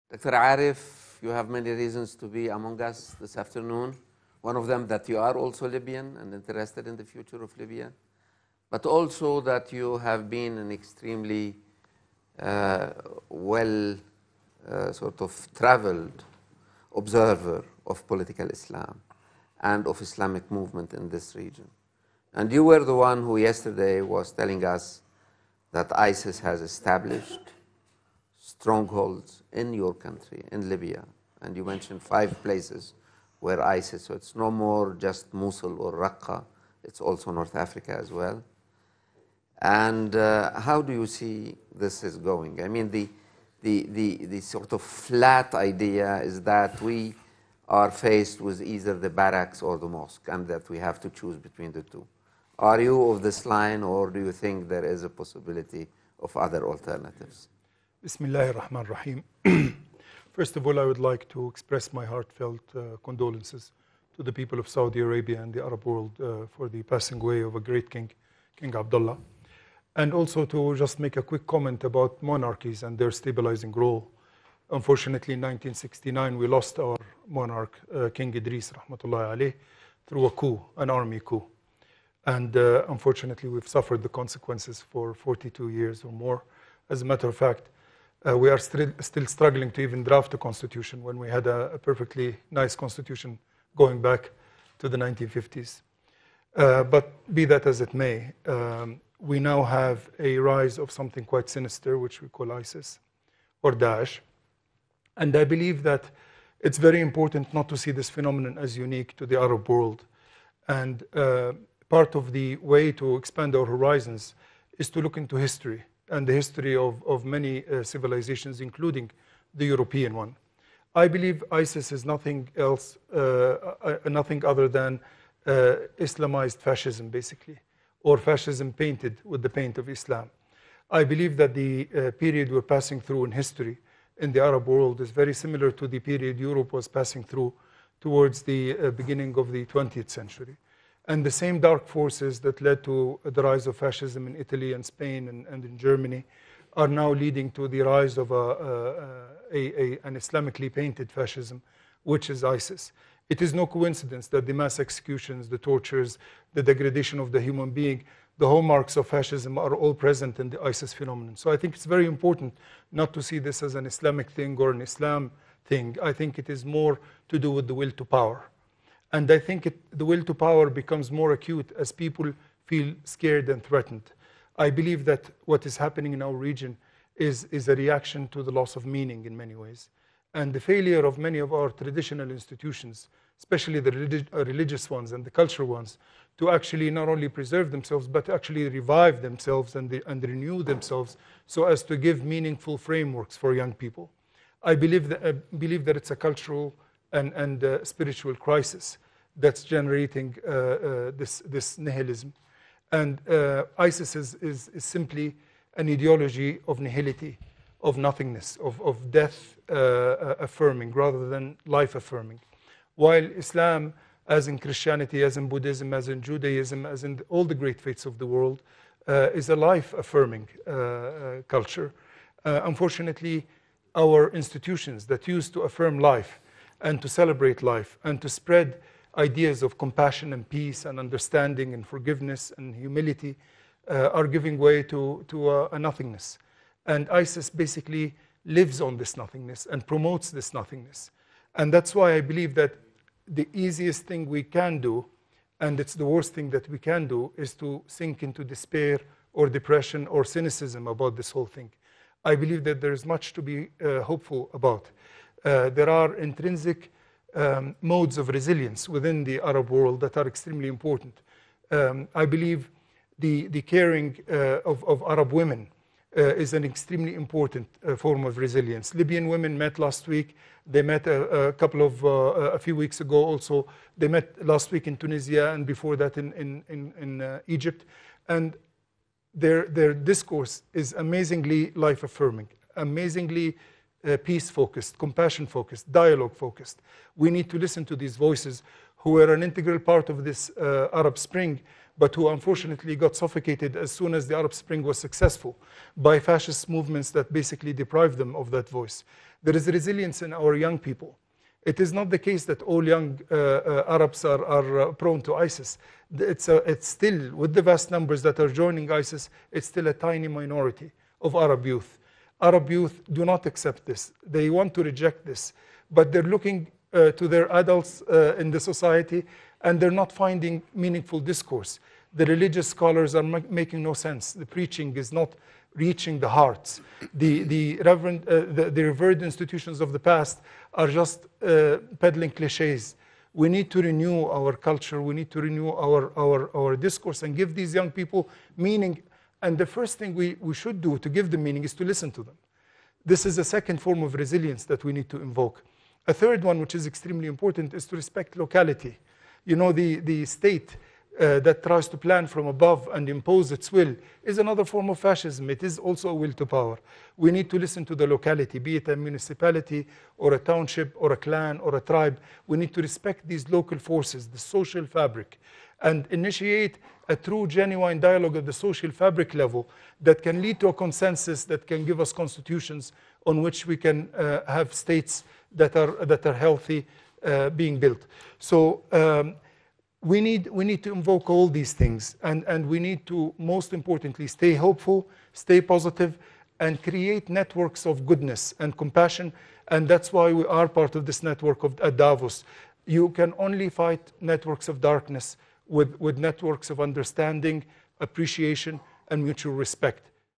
Dr. Aref, you have many reasons to be among us this afternoon. One of them that you are also Libyan and interested in the future of Libya, but also that you have been an extremely sort of traveled observer of political Islam and of Islamic movement in this region. And you were the one who yesterday was telling us that ISIS has established strongholds in your country, in Libya. And you mentioned 5 places where ISIS, so it's no more just Mosul or Raqqa, it's also North Africa as well. And how do you see this is going? I mean, the sort of flat idea is that we are faced with either the barracks or the mosque, and that we have to choose between the two. Are you of this line, or do you think there is a possibility of other alternatives? Bismillahir Rahmanir Rahim. First of all, I would like to express my heartfelt condolences to the people of Saudi Arabia and the Arab world for the passing away of a great king, King Abdullah. And also to just make a quick comment about monarchies and their stabilizing role. Unfortunately, in 1969, we lost our monarch, King Idris, rahmatullahi alayh, through a coup, an army coup. And unfortunately, we've suffered the consequences for 42 years or more. As a matter of fact, we are still struggling to even draft a constitution when we had a perfectly nice constitution going back to the 1950s. But be that as it may, we now have a rise of something quite sinister, which we call ISIS or Daesh. And I believe that it's very important not to see this phenomenon as unique to the Arab world. And part of the way to expand our horizons is to look into history and the history of many civilizations, including the European one. I believe ISIS is nothing else, nothing other than Islamized fascism, basically, or fascism painted with the paint of Islam. I believe that the period we're passing through in history in the Arab world is very similar to the period Europe was passing through towards the beginning of the 20th century. And the same dark forces that led to the rise of fascism in Italy and Spain and in Germany are now leading to the rise of an Islamically painted fascism, which is ISIS. It is no coincidence that the mass executions, the tortures, the degradation of the human being, the hallmarks of fascism are all present in the ISIS phenomenon. So I think it's very important not to see this as an Islamic thing or an Islam thing. I think it is more to do with the will to power. And I think the will to power becomes more acute as people feel scared and threatened. I believe that what is happening in our region is a reaction to the loss of meaning in many ways. And the failure of many of our traditional institutions, especially the religious ones and the cultural ones, to actually not only preserve themselves, but actually revive themselves and renew themselves so as to give meaningful frameworks for young people. I believe that it's a cultural and spiritual crisis that's generating this nihilism. And ISIS is simply an ideology of nihility, of nothingness, of death affirming rather than life affirming. While Islam, as in Christianity, as in Buddhism, as in Judaism, as in all the great faiths of the world, is a life affirming culture. Unfortunately, our institutions that used to affirm life and to celebrate life and to spread ideas of compassion and peace and understanding and forgiveness and humility are giving way to a nothingness. And ISIS basically lives on this nothingness and promotes this nothingness. And that's why I believe that the easiest thing we can do, and it's the worst thing that we can do, is to sink into despair or depression or cynicism about this whole thing. I believe that there is much to be hopeful about. There are intrinsic modes of resilience within the Arab world that are extremely important. I believe the caring of Arab women is an extremely important form of resilience. Libyan women met last week. They met a few weeks ago also. They met last week in Tunisia and before that in Egypt. And their discourse is amazingly life-affirming, amazingly peace-focused, compassion-focused, dialogue-focused. We need to listen to these voices who were an integral part of this Arab Spring, but who unfortunately got suffocated as soon as the Arab Spring was successful by fascist movements that basically deprived them of that voice. There is resilience in our young people. It is not the case that all young Arabs are prone to ISIS. It's still, with the vast numbers that are joining ISIS, it's still a tiny minority of Arab youth. Arab youth do not accept this. They want to reject this, but they're looking to their adults in the society, and they're not finding meaningful discourse. The religious scholars are making no sense. The preaching is not reaching the hearts. The revered institutions of the past are just peddling cliches. We need to renew our culture. We need to renew our discourse and give these young people meaning. And the first thing we should do to give them meaning is to listen to them. This is a second form of resilience that we need to invoke. A third one, which is extremely important, is to respect locality. You know, the state that tries to plan from above and impose its will is another form of fascism. It is also a will to power. We need to listen to the locality, be it a municipality or a township or a clan or a tribe. We need to respect these local forces, the social fabric, and initiate a true, genuine dialogue at the social fabric level that can lead to a consensus that can give us constitutions on which we can have states that are healthy being built. So we need to invoke all these things, and we need to, most importantly, stay hopeful, stay positive, and create networks of goodness and compassion. And that's why we are part of this network at Davos. You can only fight networks of darkness with networks of understanding, appreciation, and mutual respect.